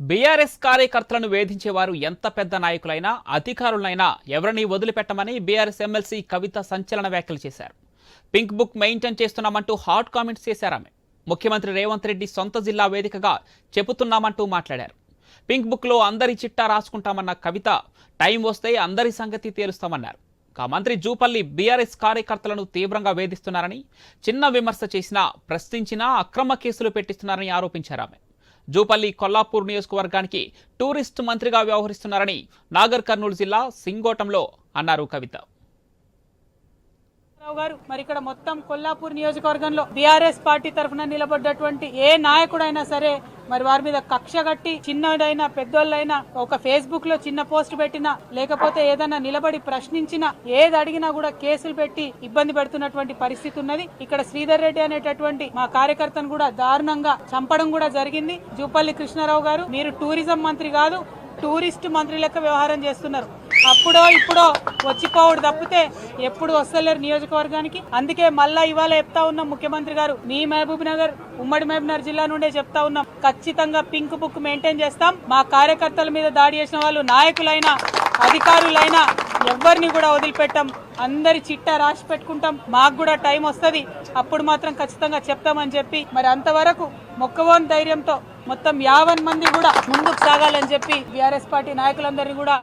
BRS కార్యకర్తలను వేధించేవారు ఎంత పెద్ద నాయకులైనా అధికారులైనా ఎవరిని వదిలిపెట్టమని బీఆర్ఎస్ ఎమ్మెల్సీ కవిత సంచలన వ్యాఖ్యలు చేశారు. పింక్ బుక్ మెయింటైన్ చేస్తున్నామంటూ హాట్ కామెంట్స్ చేశారామె. ముఖ్యమంత్రి రేవంత్ రెడ్డి సొంత జిల్లా వేదికగా చెబుతున్నామంటూ మాట్లాడారు. పింక్ బుక్లో అందరి చిట్టా రాసుకుంటామన్న కవిత టైం వస్తే అందరి సంగతి తేలుస్తామన్నారు. మంత్రి జూపల్లి బీఆర్ఎస్ కార్యకర్తలను తీవ్రంగా వేధిస్తున్నారని, చిన్న విమర్శ చేసినా ప్రశ్నించినా అక్రమ కేసులు పెట్టిస్తున్నారని ఆరోపించారామె. జూపల్లి కొల్లాపూర్ నియోజకవర్గానికి టూరిస్ట్ మంత్రిగా వ్యవహరిస్తున్నారని నాగర్ కర్నూలు జిల్లా సింగోటంలో అన్నారు కవిత. గారు మరి ఇక్కడ మొత్తం కొల్లాపూర్ నియోజకవర్గంలో బీఆర్ఎస్ పార్టీ తరఫున నిలబడ్డటువంటి ఏ నాయకుడైనా సరే మరి వారి మీద కక్ష కట్టి చిన్నదైనా పెద్దోళ్ళైనా ఒక ఫేస్బుక్ లో చిన్న పోస్ట్ పెట్టినా లేకపోతే ఏదైనా నిలబడి ప్రశ్నించినా ఏది అడిగినా కూడా కేసులు పెట్టి ఇబ్బంది పెడుతున్నటువంటి పరిస్థితి ఉన్నది. ఇక్కడ శ్రీధర్ రెడ్డి అనేటటువంటి మా కార్యకర్తను కూడా దారుణంగా చంపడం కూడా జరిగింది. జూపల్లి కృష్ణారావు గారు, మీరు టూరిజం మంత్రి కాదు, టూరిస్ట్ మంత్రి లెక్క వ్యవహారం చేస్తున్నారు. అప్పుడో ఇప్పుడో వచ్చిపోవడు తప్పితే ఎప్పుడు వస్తలేరు నియోజకవర్గానికి. అందుకే మళ్ళా ఇవాళ చెప్తా ఉన్నాం, ముఖ్యమంత్రి గారు మీ మహబూబ్ నగర్ ఉమ్మడి మహబూబ్ నగర్ జిల్లా నుండే చెప్తా ఉన్నాం, ఖచ్చితంగా పింక్ బుక్ మెయింటైన్ చేస్తాం. మా కార్యకర్తల మీద దాడి చేసిన వాళ్ళు నాయకులైనా అధికారులైనా ఎవరిని కూడా వదిలిపెట్టాం. అందరి చిట్టా రాసి పెట్టుకుంటాం. మాకు కూడా టైం వస్తుంది, అప్పుడు మాత్రం ఖచ్చితంగా చెప్తామని చెప్పి మరి అంతవరకు మొక్కవోని ధైర్యంతో మొత్తం 50 మంది కూడా ముందుకు సాగాలని చెప్పి బీఆర్ఎస్ పార్టీ నాయకులందరినీ కూడా